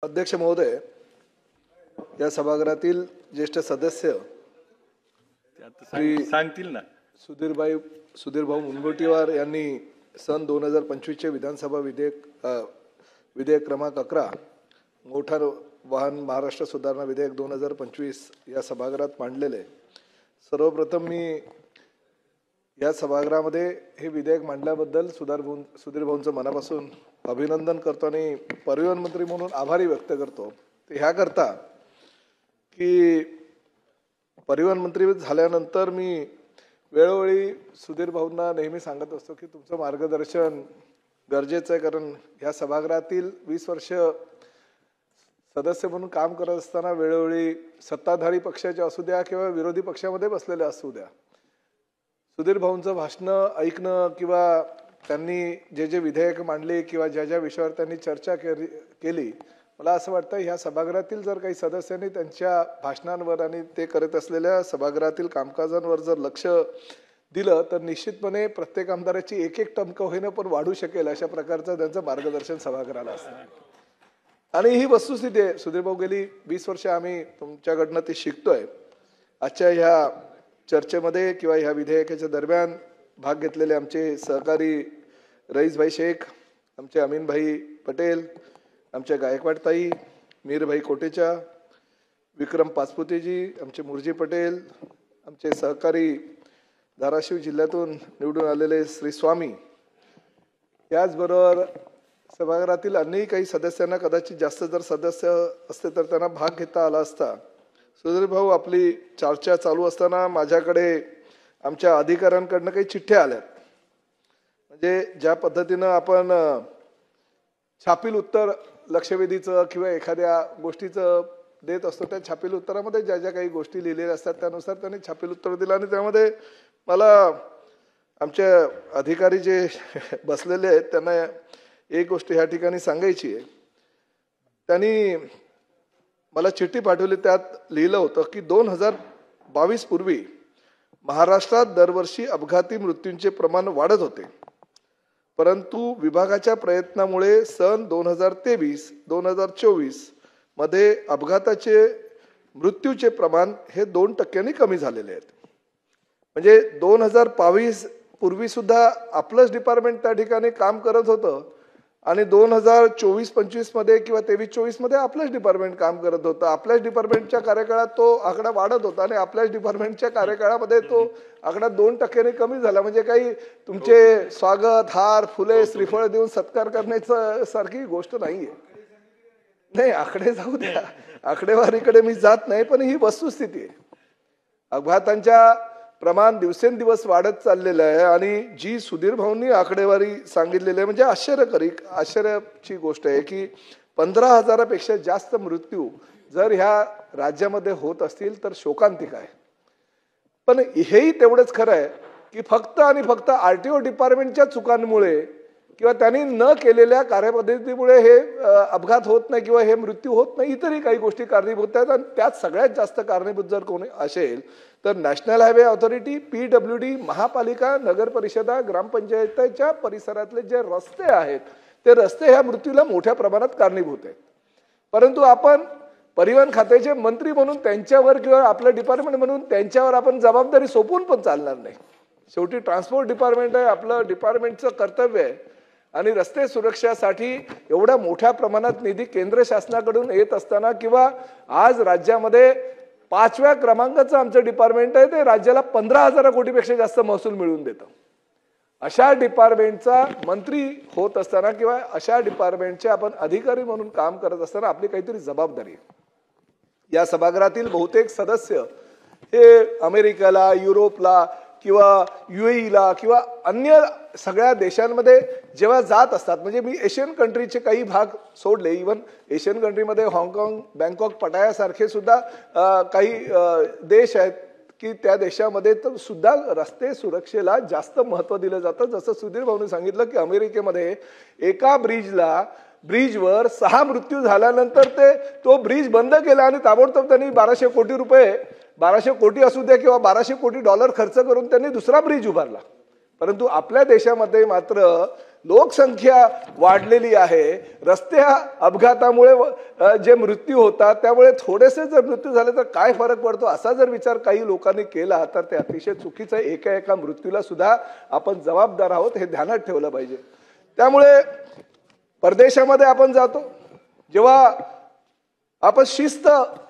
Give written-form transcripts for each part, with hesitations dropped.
अध्यक्ष महोदय, या सभागृहातील ज्येष्ठ सदस्य सांगतील ना सुधीर भाऊ मुनगंटीवार यांनी सन 2025 चे विधानसभा विधेयक क्रमांक 11 मोटार वाहन महाराष्ट्र सुधारणा विधेयक 2025 या सभागृहात मांडलेले। सर्वप्रथम मी या सभागृहामध्ये हे विधेयक मांडल्याबद्दल सुधीर भाऊंचं मनापासून अभिनंदन करतो आणि परिवहन मंत्री म्हणून आभारी व्यक्त करतो। ते ह्या करता की परिवहन मंत्री झाल्यानंतर मी वेळोवेळी सुधीर भाऊंना नेहमी सांगत असतो की तुमचं मार्गदर्शन गरजेचं आहे, कारण ह्या सभागृहातील 20 वर्ष सदस्य म्हणून काम करत असताना वेळोवेळी सत्ताधारी पक्षाचे असू द्या किंवा विरोधी पक्षामध्ये बसलेले असू द्या, सुधीर भाऊंचं भाषण ऐकणं किंवा त्यांनी जे विधेयक मांडले किंवा ज्या विषयावर त्यांनी चर्चा केली, मला असं वाटतं ह्या सभागृहातील जर काही सदस्यांनी त्यांच्या भाषणांवर आणि ते करत असलेल्या सभागृहातील कामकाजांवर जर लक्ष दिलं तर निश्चितपणे प्रत्येक आमदाराची एक टमकं होईना पण वाढू शकेल अशा प्रकारचं त्यांचं मार्गदर्शन सभागृहाला असतं। आणि ही वस्तुस्थिती आहे। सुधीर भाऊ, गेली 20 वर्ष आम्ही तुमच्याकडनं ते शिकतोय। आजच्या ह्या चर्चेमध्ये किंवा ह्या विधेयकाच्या दरम्यान भाग घेतलेले आमचे सहकारी रईसभाई शेख, आमचे अमीनभाई पटेल, आमच्या गायकवाडताई, मीरभाई कोटेचा, विक्रम पाचपुतेजी, आमचे मुरजी पटेल, आमचे सहकारी धाराशिव जिल्ह्यातून निवडून आलेले श्री स्वामी, याचबरोबर सभागृहातील अन्यही काही सदस्यांना कदाचित जास्त जर सदस्य असते तर त्यांना भाग घेता आला असता। सुधीर भाऊ, आपली चर्चा चालू असताना माझ्याकडे आमच्या अधिकाऱ्यांकडनं काही चिठ्ठ्या आल्यात। म्हणजे ज्या पद्धतीनं आपण छापील उत्तर लक्षवेधीचं किंवा एखाद्या गोष्टीचं देत असतो, त्या छापील उत्तरामध्ये ज्या काही गोष्टी लिहिलेल्या असतात त्यानुसार त्यांनी छापील उत्तर दिलं। आणि त्यामध्ये मला आमचे अधिकारी जे बसलेले आहेत त्यांना एक गोष्ट ह्या ठिकाणी सांगायची आहे। त्यांनी मला चिठ्ठी पाठवली, त्यात लिहिलं होतं की 2022 पूर्वी महाराष्ट्रात दरवर्षी अपघाती मृत्यूंचे प्रमाण वाढत होते, परंतु विभागाच्या प्रयत्नामुळे सन 2023-2024 मध्ये अपघाताचे मृत्यूचे प्रमाण हे 2% कमी झालेले आहेत। म्हणजे 2022 पूर्वी सुद्धा आपलंच डिपार्टमेंट त्या ठिकाणी काम करत होतं आणि 2024-25 मध्ये किंवा 23-24 मध्ये आपलंच डिपार्टमेंट काम करत होतं। आपल्याच डिपार्टमेंटच्या कार्यकाळात तो आकडा वाढत होता आणि आपल्याच डिपार्टमेंटच्या कार्यकाळामध्ये तो आकडा 2% कमी झाला। म्हणजे काही तुमचे स्वागत, हार, फुले, श्रीफळ देऊन सत्कार करण्याचं सारखी गोष्ट नाहीये। नाही, आकडे जाऊ द्या, आकडेवारीकडे मी जात नाही, पण ही वस्तुस्थिती आहे। अपघातांच्या प्रमाण दिवसेंदिवस वाढत चाललेलं आहे आणि जी सुधीर भाऊंनी आकडेवारी सांगितलेली आहे म्हणजे आश्चर्याची गोष्ट आहे की 15,000 पेक्षा जास्त मृत्यू जर ह्या राज्यामध्ये होत असतील तर शोकांतिक आहे। पण हेही तेवढंच खरं आहे की फक्त आणि फक्त आरटीओ डिपार्टमेंटच्या चुकांमुळे किंवा त्यांनी न केलेल्या कार्यपद्धतीमुळे हे अपघात होत नाही किंवा हे मृत्यू होत नाही, इतरही काही गोष्टी कारणीभूत आहेत। आणि त्यात सगळ्यात जास्त कारणीभूत जर कोणी असेल तर नॅशनल हायवे ऑथॉरिटी, PWD, महापालिका, नगर परिषदा, ग्रामपंचायतीच्या परिसरातले जे रस्ते आहेत ते रस्ते ह्या मृत्यूला मोठ्या प्रमाणात कारणीभूत आहेत। परंतु आपण परिवहन खात्याचे मंत्री म्हणून त्यांच्यावर किंवा आपलं डिपार्टमेंट म्हणून त्यांच्यावर आपण जबाबदारी सोपवून पण चालणार नाही। शेवटी ट्रान्सपोर्ट डिपार्टमेंट आहे, आपलं डिपार्टमेंटचं कर्तव्य आहे आणि रस्ते सुरक्षेसाठी एवढ्या मोठ्या प्रमाणात निधी केंद्र शासनाकडून येत असताना किंवा आज राज्यामध्ये 5व्या क्रमांकाचं आमचं डिपार्टमेंट आहे, ते राज्याला 15,000 कोटीपेक्षा जास्त महसूल मिळवून देतं। अशा डिपार्टमेंटचा मंत्री होत असताना किंवा अशा डिपार्टमेंटचे आपण अधिकारी म्हणून काम करत असताना आपली काहीतरी जबाबदारी आहे। या सभागृहातील बहुतेक सदस्य हे अमेरिकेला, युरोपला किंवा UAEला किंवा अन्य सगळ्या देशांमध्ये जेव्हा जात असतात, म्हणजे मी एशियन कंट्रीचे काही भाग सोडले, इव्हन एशियन कंट्रीमध्ये हाँगकाँग, बँकॉक, पटाया सारखे सुद्धा काही देश आहेत की त्या देशामध्ये तर सुद्धा रस्ते सुरक्षेला जास्त महत्त्व दिलं जातं। जसं सुधीर भाऊंनी सांगितलं की अमेरिकेमध्ये एका ब्रिजवर 6 मृत्यू झाल्यानंतर तो ब्रिज बंद केला आणि ताबडतोब त्यांनी 1200 कोटी रुपये, 1200 कोटी असू द्या किंवा $1200 कोटी खर्च करून त्यांनी दुसरा ब्रिज उभारला। परंतु आपल्या देशामध्ये मात्र लोकसंख्या वाढलेली आहे, रस्त्या अपघातामुळे जे मृत्यू होतात त्यामुळे थोडेसे जर मृत्यू झाले तर काय फरक पडतो असा जर विचार काही लोकांनी केला तर ते अतिशय चुकीचं आहे. एका एका मृत्यूला सुद्धा आपण जबाबदार आहोत हे ध्यानात ठेवलं पाहिजे. त्यामुळे परदेशामध्ये आपण जातो, जेव्हा आपण शिस्त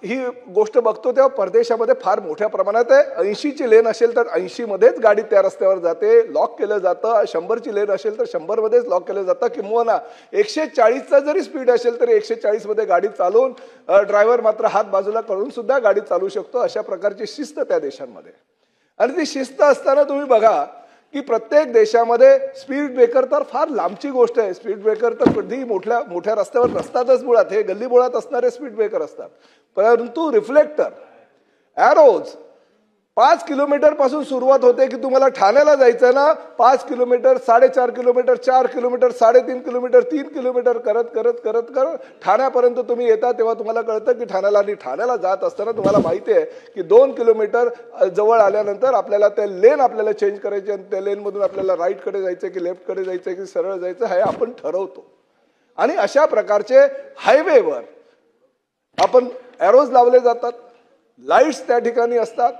ही गोष्ट बघतो तेव्हा परदेशामध्ये फार मोठ्या प्रमाणात आहे. 80ची लेन असेल तर 80 मध्येच गाडी त्या रस्त्यावर जाते, लॉक केलं जातं. 100ची लेन असेल तर 100 मध्येच लॉक केलं जातं. किंवा 140चा जरी स्पीड असेल तरी 140 मध्ये गाडी चालवून ड्रायव्हर मात्र हात बाजूला करून सुद्धा गाडी चालवू शकतो. अशा प्रकारची शिस्त त्या देशांमध्ये. आणि ती शिस्त असताना तुम्ही बघा की प्रत्येक देशामध्ये स्पीड ब्रेकर तर फार लांबची गोष्ट आहे. स्पीड ब्रेकर तर कधी मोठ्या मोठ्या रस्त्यावर नसतातच, मुळात हे गल्ली बोळात असणारे स्पीड ब्रेकर असतात. परंतु रिफ्लेक्टर, एरोज 5 किलोमीटर पासून सुरुवात होते की तुम्हाला ठाण्याला जायचं ना, 5 kilometre, 4.5 kilometre, 4 kilometre, 3.5 kilometre, 3 kilometre करत करत करत करत ठाण्यापर्यंत तुम्ही येता. तेव्हा तुम्हाला कळतं की ठाण्याला जात असताना तुम्हाला माहिती आहे की 2 किलोमीटर जवळ आल्यानंतर आपल्याला त्या लेन आपल्याला चेंज करायचे आणि त्या लेनमधून आपल्याला राईटकडे जायचं की लेफ्टकडे जायचं की सरळ जायचं हे आपण ठरवतो. आणि अशा प्रकारचे हायवेवर आपण एरोज लावले जातात, लाईट्स त्या ठिकाणी असतात.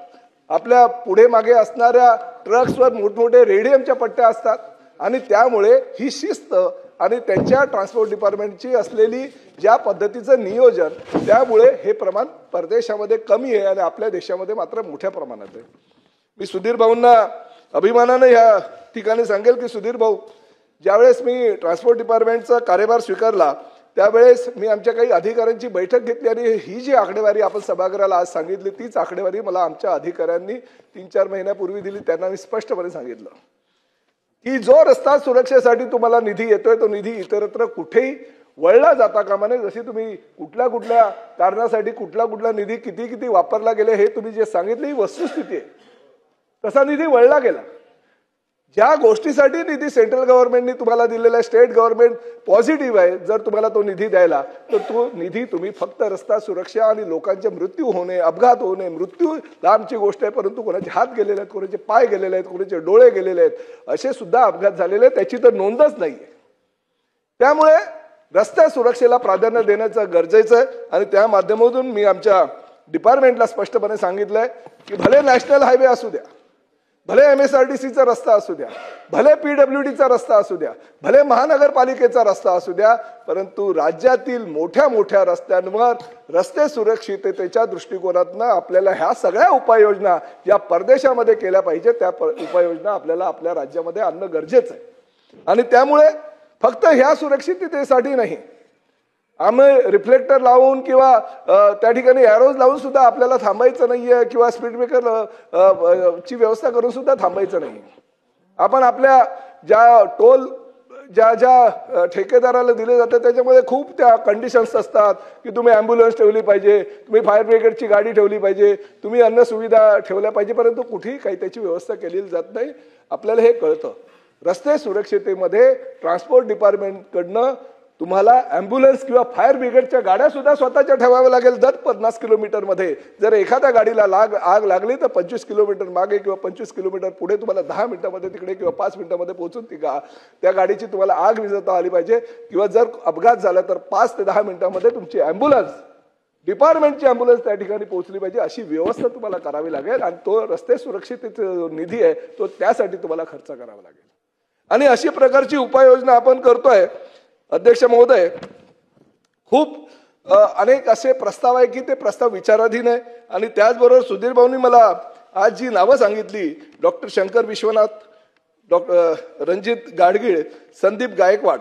आपल्या पुढे मागे असणाऱ्या ट्रक्सवर मोठमोठे रेडियमच्या पट्ट्या असतात. आणि त्यामुळे ही शिस्त आणि त्यांच्या ट्रान्सपोर्ट डिपार्टमेंटची असलेली ज्या पद्धतीचं नियोजन, त्यामुळे हे प्रमाण परदेशामध्ये कमी आहे आणि आपल्या देशामध्ये मात्र मोठ्या प्रमाणात आहे. मी सुधीर भाऊंना अभिमानाने या ठिकाणी सांगेल की सुधीर भाऊ, ज्यावेळेस मी ट्रान्सपोर्ट डिपार्टमेंटचा कार्यभार स्वीकारला त्यावेळेस मी आमच्या काही अधिकाऱ्यांची बैठक घेतली आणि ही जी आकडेवारी आपण सभागृहाला आज सांगितली तीच आकडेवारी मला आमच्या अधिकाऱ्यांनी 3-4 महिन्यापूर्वी दिली. त्यांना मी स्पष्टपणे सांगितलं की जो रस्ता सुरक्षेसाठी तुम्हाला निधी येतोय तो निधी इतरत्र कुठेही वळला जाता कामा नये. जशी तुम्ही कुठल्या कुठल्या कारणासाठी कुठला निधी किती वापरला गेले हे तुम्ही जे सांगितले ही वस्तुस्थिती आहे. तसा निधी वळला गेला. ज्या गोष्टीसाठी निधी सेंट्रल गव्हर्नमेंटने तुम्हाला दिलेला आहे, स्टेट गव्हर्नमेंट पॉझिटिव्ह आहे जर तुम्हाला तो निधी द्यायला, तर तो निधी तुम्ही फक्त रस्ता सुरक्षा आणि लोकांचे मृत्यू होणे, अपघात होणे, मृत्यू लांबची गोष्ट आहे, परंतु कोणाचे हात गेलेले आहेत, कोणाचे पाय गेलेले आहेत, कोणाचे डोळे गेलेले आहेत, असे सुद्धा अपघात झालेले आहेत, त्याची तर नोंदच नाहीये. त्यामुळे रस्त्या सुरक्षेला प्राधान्य देण्याचं गरजेचं आहे. आणि त्या माध्यमातून मी आमच्या डिपार्टमेंटला स्पष्टपणे सांगितलंय की भले नॅशनल हायवे असू द्या, भले MSRTCचा रस्ता असू द्या, भले PWDचा रस्ता असू द्या, भले महानगरपालिकेचा रस्ता असू द्या, परंतु राज्यातील मोठ्या मोठ्या रस्त्यांवर रस्ते सुरक्षिततेच्या दृष्टिकोनातून आपल्याला ह्या सगळ्या उपाययोजना ज्या परदेशामध्ये केल्या पाहिजे त्या उपाययोजना आपल्याला आपल्या राज्यामध्ये आणणं गरजेचं आहे. आणि त्यामुळे फक्त ह्या सुरक्षिततेसाठी नाही, आम्ही रिफ्लेक्टर लावून किंवा त्या ठिकाणी एरोज लावून सुद्धा आपल्याला थांबायचं नाहीये किंवा स्पीड ब्रेकर ची व्यवस्था करून सुद्धा थांबायचं नाही. आपण आपल्या ज्या टोल ज्या ठेकेदाराला दिले जाते त्याच्यामध्ये खूप त्या कंडिशन्स असतात की तुम्ही ॲम्ब्युलन्स ठेवली पाहिजे, तुम्ही फायर ब्रिगेडची गाडी ठेवली पाहिजे, तुम्ही अन्य सुविधा ठेवल्या पाहिजे, परंतु कुठेही काही त्याची व्यवस्था केलेली जात नाही. आपल्याला हे कळतं. रस्ते सुरक्षितेमध्ये ट्रान्सपोर्ट डिपार्टमेंटकडनं तुम्हाला ॲम्ब्युलन्स किंवा फायर ब्रिगेडच्या गाड्या सुद्धा स्वतःच्या ठेवाव्या लागेल. दर 50 किलोमीटरमध्ये जर एखाद्या गाडीला आग लागली तर 25 किलोमीटर मागे किंवा 25 किलोमीटर पुढे तुम्हाला 10 मिनिटांमध्ये तिकडे किंवा 5 मिनिटांमध्ये पोहोचून त्या गाडीची तुम्हाला आग विझवता आली पाहिजे. किंवा जर अपघात झाला तर 5 ते 10 मिनिटांमध्ये तुमची ॲम्ब्युलन्स, डिपार्टमेंटची ॲम्ब्युलन्स त्या ठिकाणी पोहोचली पाहिजे. अशी व्यवस्था तुम्हाला करावी लागेल. आणि तो रस्ते सुरक्षिततेचा निधी आहे तो त्यासाठी तुम्हाला खर्च करावा लागेल. आणि अशी प्रकारची उपाययोजना आपण करतोय. अध्यक्ष महोदय, खूप अनेक असे प्रस्ताव आहे की ते प्रस्ताव विचाराधीन आहे. आणि त्याचबरोबर सुधीर भाऊंनी मला आज जी नावं सांगितली, डॉक्टर शंकर विश्वनाथ, डॉक्टर रणजित गाडगीळ, संदीप गायकवाड,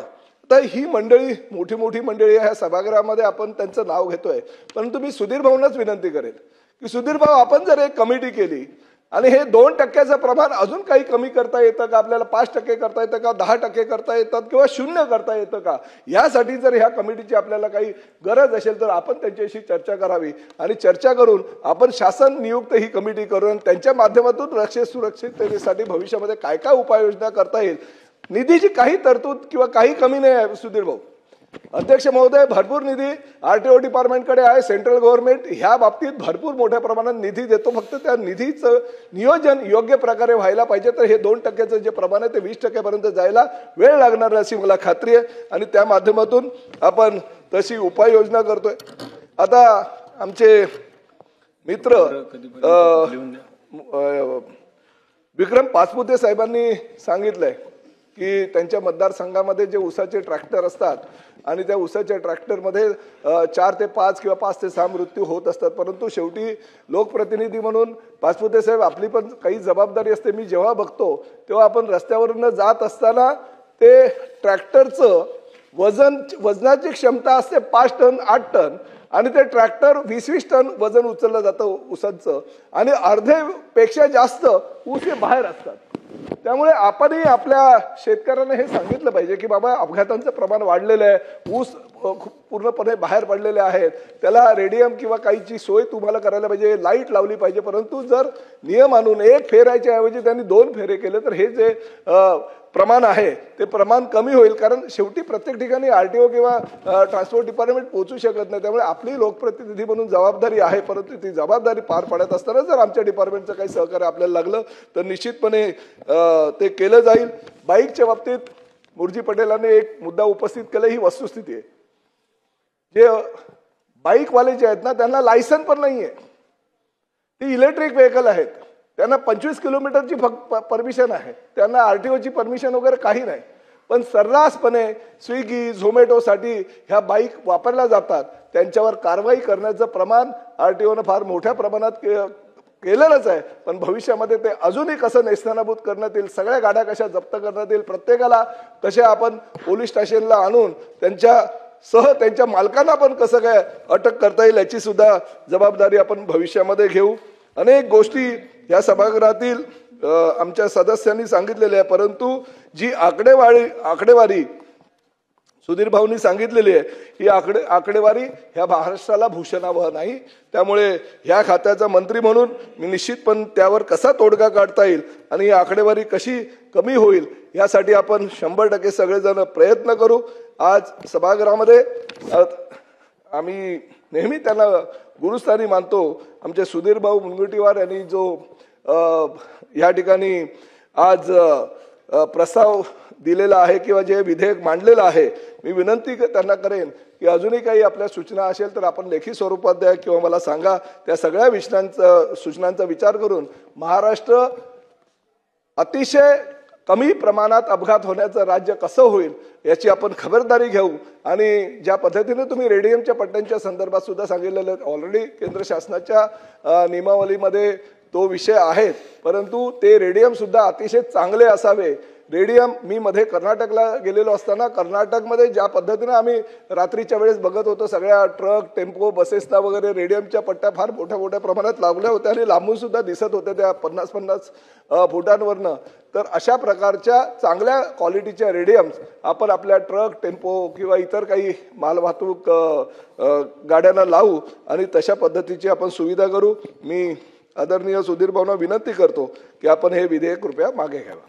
तर ही मंडळी मोठी मोठी मंडळी ह्या सभागृहामध्ये आपण त्यांचं नाव घेतोय. परंतु मी सुधीर भाऊंनाच विनंती करेन की सुधीर भाऊ, आपण जर एक कमिटी केली आणि हे 2% प्रमाण अजून काही कमी करता येतं का, आपल्याला 5% करता येतं का, 10% करता येतात किंवा 0 करता येतं का, यासाठी जर ह्या कमिटीची आपल्याला काही गरज असेल तर आपण त्यांच्याशी चर्चा करावी. आणि चर्चा करून आपण शासन नियुक्त ही कमिटी करून त्यांच्या माध्यमातून रस्ते सुरक्षिततेसाठी भविष्यामध्ये काय काय उपाययोजना करता येईल. निधीची काही तरतूद किंवा काही कमी नाही आहे सुधीर भाऊ. अध्यक्ष महोदय, भरपूर निधी आरटीओ डिपार्टमेंटकडे आहे. सेंट्रल गव्हर्नमेंट ह्या बाबतीत भरपूर मोठ्या प्रमाणात निधी देतो. फक्त त्या निधीचं नियोजन योग्य प्रकारे व्हायला पाहिजे. तर हे 2% जे प्रमाण आहे ते 20% पर्यंत जायला वेळ लागणार अशी मला खात्री आहे आणि त्या माध्यमातून आपण तशी उपाययोजना करतोय. आता आमचे मित्र विक्रम पाचपुते साहेबांनी सांगितलंय की त्यांच्या मतदारसंघामध्ये जे ऊसाचे ट्रॅक्टर असतात आणि त्या ऊसाच्या ट्रॅक्टरमध्ये 4 ते 5 किंवा 5 ते 6 मृत्यू होत असतात. परंतु शेवटी लोकप्रतिनिधी म्हणून पाचपुते साहेब आपली पण काही जबाबदारी असते. मी जेव्हा बघतो तेव्हा आपण रस्त्यावरून जात असताना ते ट्रॅक्टरचं वजनाची क्षमता असते 5 टन 8 टन आणि ते ट्रॅक्टर 20-20 टन वजन उचललं जातं ऊसाचं आणि अर्धेपेक्षा जास्त ऊस हे बाहेर असतात. त्यामुळे आपणही आपल्या शेतकऱ्यांना हे सांगितलं पाहिजे की बाबा अपघातांचं प्रमाण वाढलेलं आहे, ऊस पूर्णपणे बाहेर पडलेले आहेत, त्याला रेडियम किंवा काहीची सोय तुम्हाला करायला पाहिजे, लाईट लावली पाहिजे. परंतु जर नियम आणून 1 फेरायच्या ऐवजी त्यांनी 2 फेरे केले तर हे जे प्रमाण आहे ते प्रमाण कमी होईल. कारण शेवटी प्रत्येक ठिकाणी आरटीओ किंवा ट्रान्सपोर्ट डिपार्टमेंट पोहोचू शकत नाही. त्यामुळे आपली लोकप्रतिनिधी म्हणून जबाबदारी आहे. परंतु ती जबाबदारी पार पाडत असताना जर आमच्या डिपार्टमेंटचं काही सहकार्य आपल्याला लागलं तर निश्चितपणे ते केलं जाईल. बाईकच्या बाबतीत मुरजी पटेलांनी एक मुद्दा उपस्थित केला, ही वस्तुस्थिती आहे. जे बाईकवाले जे आहेत ना त्यांना लायसन पण नाहीये. ती इलेक्ट्रिक व्हेकल आहेत, त्यांना 25 किलोमीटरची परमिशन आहे, त्यांना आरटीओची परमिशन वगैरे काही नाही. पण सर्रासपणे स्विगी झोमॅटोसाठी ह्या बाईक वापरल्या जातात. त्यांच्यावर कारवाई करण्याचं प्रमाण आरटीओनं फार मोठ्या प्रमाणात केलेलंच आहे. पण भविष्यामध्ये ते अजूनही कसं नेस्तनाबूत करण्यात येईल, सगळ्या गाड्या कशा जप्त करण्यात येईल, प्रत्येकाला कशा आपण पोलीस स्टेशनला आणून त्यांच्या मालकांना पण कसं काय अटक करता येईल याची सुद्धा जबाबदारी आपण भविष्यामध्ये घेऊ. अनेक गोष्टी या सभागृहातील आमच्या सदस्यांनी सांगितलेल्या आहे. परंतु जी आकडेवारी सुधीर भाऊंनी सांगितलेली आहे ही आकडेवारी ह्या महाराष्ट्राला भूषणावह नाही. त्यामुळे ह्या खात्याचा मंत्री म्हणून मी निश्चितपणे त्यावर कसा तोडगा काढता येईल आणि ही आकडेवारी कशी कमी होईल यासाठी आपण 100% सगळेजण प्रयत्न करू. आज सभागृहामध्ये आम्ही नेहमी त्यांना गुरुस्थानी मानतो. आमचे सुधीर भाऊ मुनगंटीवार यांनी जो या ठिकाणी आज प्रस्ताव दिलेला आहे किंवा जे विधेयक मांडलेलं आहे, मी विनंती त्यांना करेन की अजूनही काही आपल्या सूचना असेल तर आपण लेखी स्वरूपात द्या किंवा मला सांगा. त्या सगळ्या सूचनांचा विचार करून महाराष्ट्र अतिशय कमी प्रमाणात अपघात होण्याचं राज्य कसं होईल याची आपण खबरदारी घेऊ. आणि ज्या पद्धतीने तुम्ही रेडियमच्या पट्ट्यांच्या संदर्भात सुद्धा सांगितलेलं, ऑलरेडी केंद्र शासनाच्या नियमावलीमध्ये तो विषय आहे. परंतु ते रेडियम सुद्धा अतिशय चांगले असावे. रेडियम मी मध्ये कर्नाटकला गेलेलो असताना कर्नाटकमध्ये ज्या पद्धतीने आम्ही रात्रीच्या वेळेस बघत होतो, सगळ्या ट्रक टेम्पो बसेसला वगैरे रेडियमच्या पट्ट्या फार मोठ्या प्रमाणात लावल्या होत्या आणि लांबून सुद्धा दिसत होत्या त्या 50-50 फुटांवरनं. तर अशा प्रकारच्या चांगल्या क्वालिटीच्या रेडियम्स आपण आपल्या ट्रक टेम्पो किंवा इतर काही मालवाहतूक गाड्यांना लावू आणि तशा पद्धतीची आपण सुविधा करू. मी आदरणीय सुधीर भाऊंना विनंती करतो की आपण हे विधेयक कृपया मागे घ्यावं.